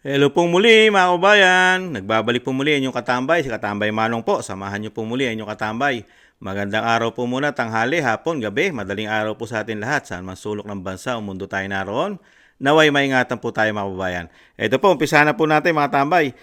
Hello pong muli mga kabayan. Nagbabalik po muli ang inyong katambay. Si Katambay Manong po. Samahan niyo po muli ang inyong katambay. Magandang araw po muna, tanghali, hapon, gabi. Madaling araw po sa atin lahat. Saan man sulok ng bansa o mundo tayo naroon. Naway maingatan po tayo mga kababayan. Ito po, umpisa na po natin mga tambay.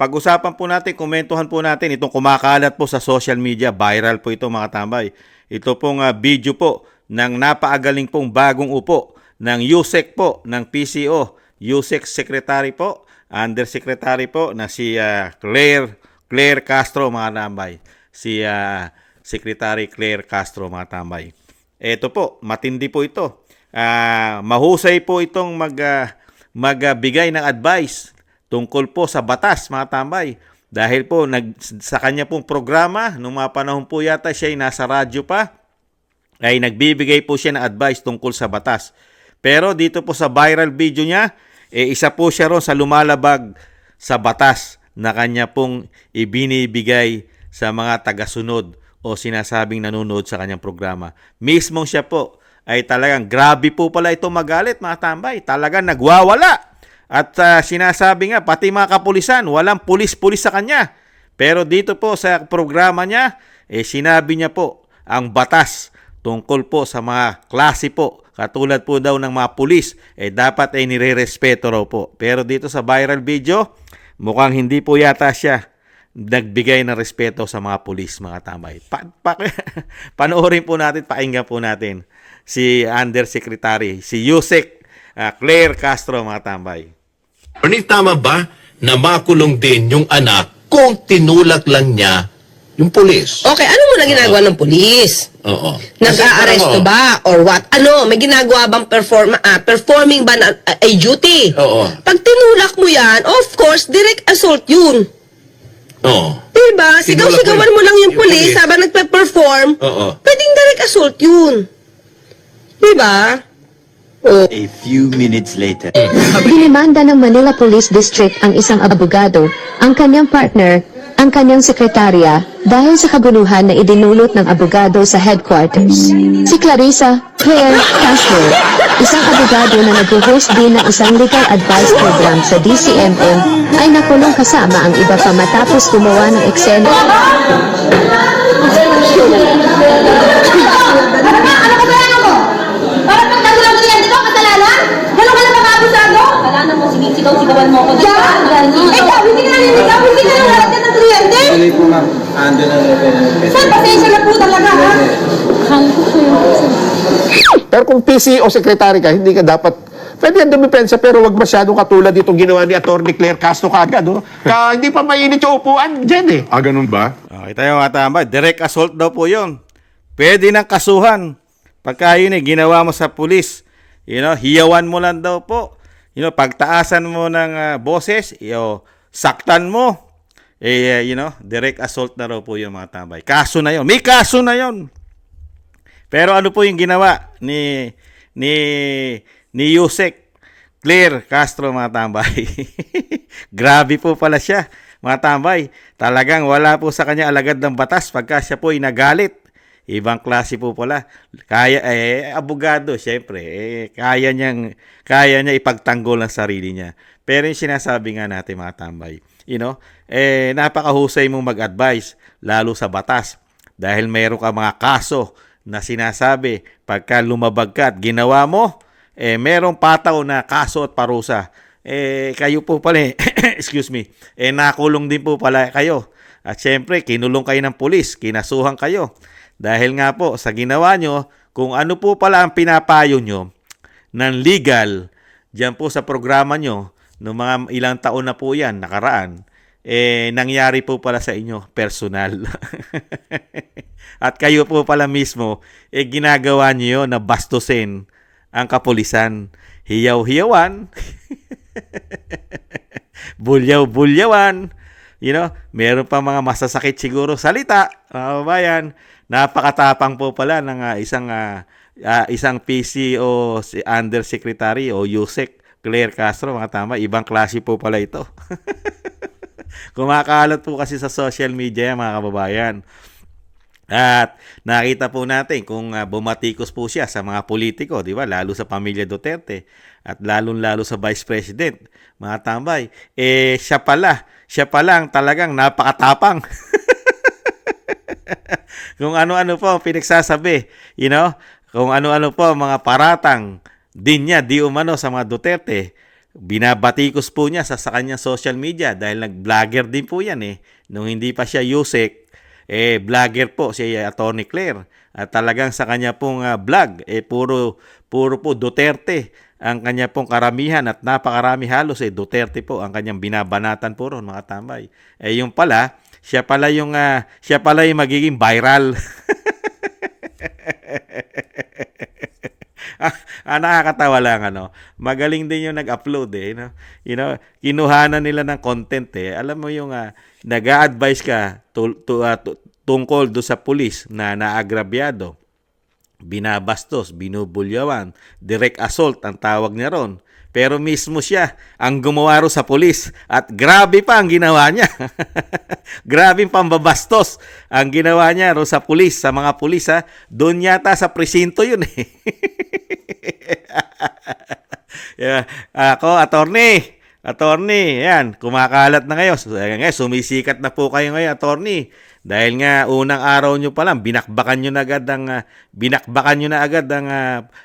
Pag-usapan po natin, komentuhan po natin itong kumakalat po sa social media. Viral po ito mga tambay. Ito pong video po ng napaagaling pong bagong upo ng USEC po, ng PCO. USEC Secretary po, Undersecretary po na si Claire Castro mga tambay. Si Secretary Claire Castro mga tambay. Ito po, matindi po ito. Mahusay po itong magbigay ng advice tungkol po sa batas mga tambay. Dahil po sa kanya pong programa, nung mga panahon po yata siya ay nasa radyo pa, ay nagbibigay po siya ng advice tungkol sa batas. Pero dito po sa viral video niya, isa po siya ron sa lumalabag sa batas na kanya pong ibinibigay sa mga tagasunod o sinasabing nanonood sa kanyang programa. Mismong siya po ay talagang grabe po pala ito magalit mga tambay. Talagang nagwawala. At sinasabi nga, pati mga kapulisan, walang pulis-pulis sa kanya. Pero dito po sa programa niya, sinabi niya po ang batas tungkol po sa mga klase po, katulad po daw ng mga pulis, dapat ay nire-respeto raw po. Pero dito sa viral video, mukhang hindi po yata siya nagbigay ng respeto sa mga pulis, mga tambay. Panoorin po natin, pakinggan po natin si Undersecretary, si USEC Claire Castro, mga tambay. Tama ba na makulong din yung anak kung tinulak lang niya yung pulis? Okay, ano mo na ginagawa ng pulis? Oo. Nag-aaresto ba? Or what? Ano? May ginagawa bang performing ba na a duty? Oo. Pag tinulak mo yan, of course, direct assault yun. Oo. Diba? Tinulak Sigaw-sigawan mo lang yung yung pulis pulis. habang nagpe-perform. Oo. Pwedeng direct assault yun. Diba? Oh. A few minutes later. Dinimanda ng Manila Police District ang isang abogado, ang kanyang partner, ang kanyang sekretarya, dahil sa kabuluhan na idinulot ng abogado sa headquarters. Si Clarissa Claire Castro, isang abogado na nag-host din ng isang legal advice program sa DCMM, ay nakulong kasama ang iba pa matapos gumawa ng eksena. Sigaw-sigawan mo ako dito. Ikaw, hindi ka naninigaw, hindi ka nangarapin ng kliyente. Tuloy po ma'am, ando na level. Sir, pasensya na po talaga, ha? Pero kung PC o sekretary ka, hindi ka dapat, pwede yan dumipensa pero wag masyadong katulad itong ginawa ni Atty. Claire Castro kagad. Oh. Hindi pa mainit yung upuan dyan eh. Ganun ba? Okay tayo mga tambay. Direct assault daw po yun. Pwede ng kasuhan. Pagka yun ginawa mo sa pulis, hiyawan mo lang daw po. Pagtaasan mo ng boses, saktan mo, direct assault na raw po yung mga tambay. Kaso na yun. May kaso na yun. Pero ano po yung ginawa ni USEC Claire Castro, mga tambay? Grabe po pala siya, mga tambay. Talagang wala po sa kanya alagad ng batas pagka siya po ay nagalit. Ibang klase po pala. Kaya abogado syempre, kaya niya ipagtanggol ang sarili niya. Pero yung sinasabi nga natin mga tambay, napakahusay mong mag-advise lalo sa batas dahil mayroon ka mga kaso na sinasabi pagka lumabag ka at ginawa mo, merong pataw na kaso at parusa. Kayo po pala excuse me, nakulong din po pala kayo. At syempre, kinulong kayo ng pulis, kinasuhan kayo. Dahil nga po, sa ginawa nyo, kung ano po pala ang pinapayo nyo ng legal, dyan po sa programa nyo, noong mga ilang taon na po yan, nakaraan, nangyari po pala sa inyo, personal. At kayo po pala mismo, ginagawa nyo yun na bastusin ang kapulisan. Hiyaw-hiyawan, bulyaw-bulyawan, meron pa mga masasakit siguro salita, mga kababayan. Napakatapang po pala ng isang PC o Undersecretary o USEC Claire Castro, mga tama. Ibang klase po pala ito. Kumakalat po kasi sa social media, mga kababayan. At nakita po natin kung bumatikos po siya sa mga politiko, di ba? Lalo sa pamilya Duterte at lalong-lalo sa Vice President, mga tambay. Siya pala ang talagang napakatapang. Kung ano-ano po ang pinagsasabi, kung ano-ano po ang mga paratang din niya, di umano sa mga Duterte, binabatikos po niya sa kanyang social media dahil nag-vlogger din po yan Nung hindi pa siya Yusek, vlogger po si Atty. Claire. At talagang sa kanya pong vlog, puro po Duterte ang kanya pong karamihan at napakarami halos Duterte po ang kanyang binabanatan po ron, mga tambay. Yung pala, siya pala yung magiging viral. Nakakatawa lang Magaling din yung nag-upload kinuhanan nila ng content Alam mo yung nag-a-advise ka tungkol do sa pulis na naagrabyado, binabastos, binubulyawan, direct assault ang tawag niya ron. Pero mismo siya ang gumawa ro sa pulis at grabe pa ang ginawa niya. Grabing pambabastos ang ginawa niya ro sa pulis, sa mga pulis Doon yata sa presinto yun Yeah. Ako, attorney, yan, kumakalat na ngayon. Sumisikat na po kayo ngayon, attorney. Dahil nga unang araw nyo pa lang, binakbakan nyo na agad ang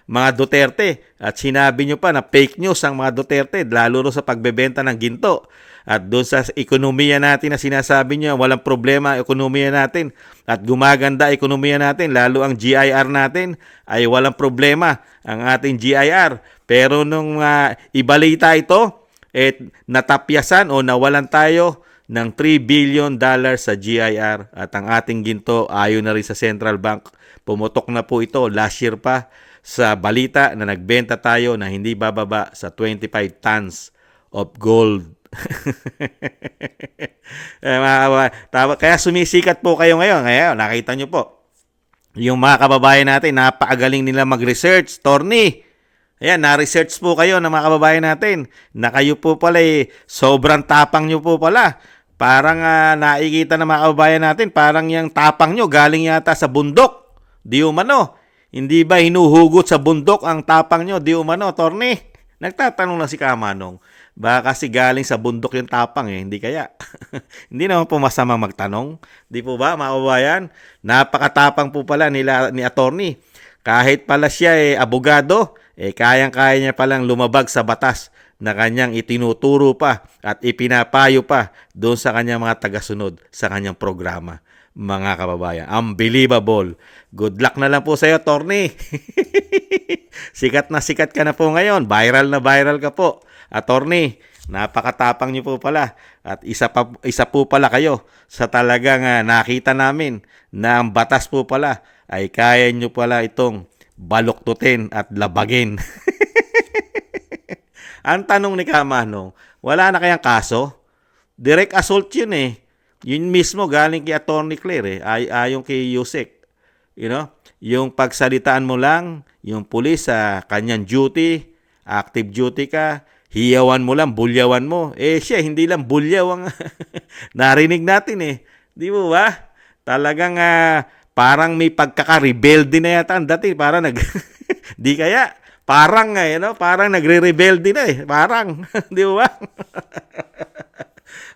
mga Duterte. At sinabi nyo pa na fake news ang mga Duterte, lalo ro sa pagbebenta ng ginto. At doon sa ekonomiya natin na sinasabi nyo, walang problema ang ekonomiya natin. At gumaganda ekonomiya natin, lalo ang GIR natin ay walang problema ang ating GIR. Pero nung ibalita ito, natapyasan o nawalan tayo ng $3 billion sa GIR at ang ating ginto ayon na rin sa Central Bank. Pumutok na po ito last year pa sa balita na nagbenta tayo na hindi bababa sa 25 tons of gold. Kaya sumisikat po kayo ngayon. Kaya nakita nyo po, yung mga kababayan natin, napakagaling nila mag-research. Torny, ayan, na-research po kayo ng mga kababayan natin na kayo po pala sobrang tapang nyo po pala. Parang nakikita ng mga kababayan natin, parang yung tapang nyo galing yata sa bundok. Di umano. Hindi ba hinuhugot sa bundok ang tapang nyo? Di umano, Torny. Nagtatanong lang si Kamanong. Baka kasi galing sa bundok yung tapang hindi kaya. Hindi naman po masamang magtanong. Di po ba, mga kababayan? Napakatapang po pala ni attorney. Kahit pala siya abogado, kayang-kaya niya palang lumabag sa batas na kanyang itinuturo pa at ipinapayo pa doon sa kanyang mga tagasunod sa kanyang programa. Mga kababayan, unbelievable. Good luck na lang po sa iyo, attorney. Sikat na sikat ka na po ngayon. Viral na viral ka po. Attorney, napakatapang niyo po pala. At isa po pala kayo sa talagang nakita namin na ang batas po pala ay kaya niyo pala itong baluktutin at labagin. Ang tanong ni Kamanong, wala na kayang kaso? Direct assault yun Yun mismo galing kay Atty. Claire ayon kay Yusek. Yung pagsalitaan mo lang, yung pulis sa kanyang duty, active duty ka, hiyawan mo lang, bulyawan mo. Siya, hindi lang bulyaw ang narinig natin Di mo ba? Talagang parang may pagkaka-rebelde na yata ang dati. Parang di kaya? Parang parang nagre-rebelde na Parang, di ba?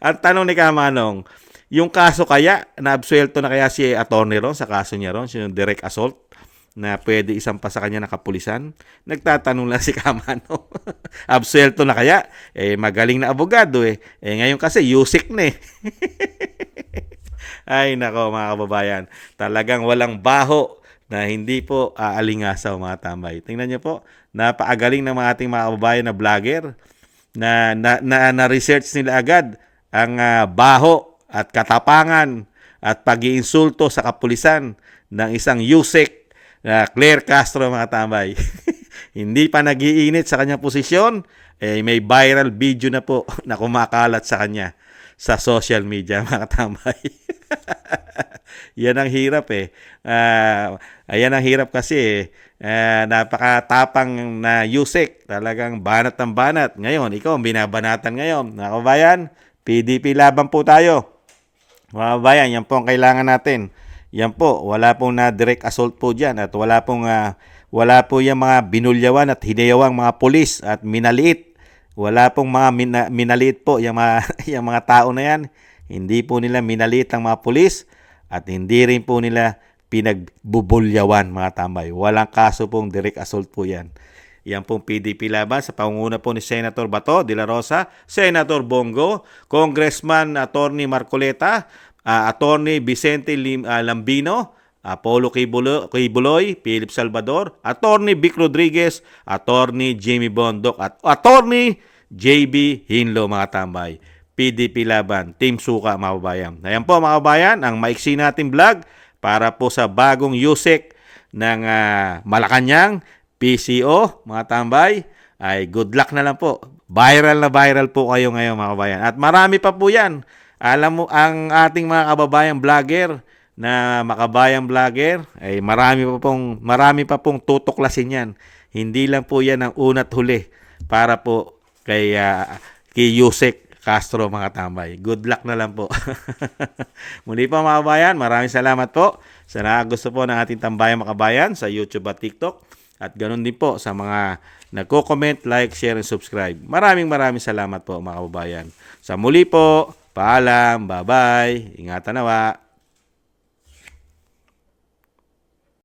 Ang tanong ni Kamanong, yung kaso kaya, naabsuelto na kaya si attorney ron sa kaso niya ron, yung direct assault, na pwede isampa sa kanya ng kapulisan? Nagtatanong lang si Kamanong. Absuelto na kaya? Magaling na abogado ngayon kasi Yusek na Ay nako mga kababayan, talagang walang baho na hindi po aalingasaw mga tambay. Tingnan niyo po, napakagaling ng mga ating mga kababayan na vlogger na research nila agad ang baho at katapangan at pag-iinsulto sa kapulisan ng isang Yusek na Claire Castro mga tambay. Hindi pa nag-iinit sa kanyang posisyon, may viral video na po na kumakalat sa kanya sa social media mga tambay. Yan ang hirap ayan ang hirap kasi napakatapang na Yusek, talagang banat ng banat. Ngayon, ikaw ang binabanatan ngayon. Mga kabayan, PDP laban po tayo. Mga kabayan, yan po ang kailangan natin. Yan po, wala pong na direct assault po diyan at wala po yung mga binulyawan at hinayawang mga pulis at minaliit. Wala pong mga minaliit po yung mga yung mga tao na yan. Hindi po nila minaliit ang mga pulis at hindi rin po nila pinagbubulyawan mga tambay. Walang kaso pong direct assault po yan. Yan pong PDP laban sa pangunguna po ni Senator Bato de la Rosa, Senator Bongo, Congressman Attorney Marcoleta, Attorney Vicente Lambino, Apollo Quiboloy, Philip Salvador, Attorney Vic Rodriguez, Attorney Jimmy Bondoc, at Attorney JB Hinlo mga tambay. PDP laban, Team Suka mga kababayan. Ayan po mga kababayan, ang maiksi nating vlog para po sa bagong USEC ng Malacanang, PCO mga tambay. Ay good luck na lang po. Viral na viral po kayo ngayon mga kababayan. At marami pa po yan. Alam mo, ang ating mga kababayang vlogger na makabayang vlogger, ay marami pa pong tutuklasin yan. Hindi lang po yan ang una't huli para po kay Yusek Castro mga tambay. Good luck na lang po. Muli po mga kabayan, maraming salamat po sa gusto po ng ating tambayang makabayan sa YouTube at TikTok. At ganoon din po sa mga nagko-comment, like, share, and subscribe. Maraming salamat po mga kababayan. Sa muli po, paalam, bye-bye, ingatan nawa.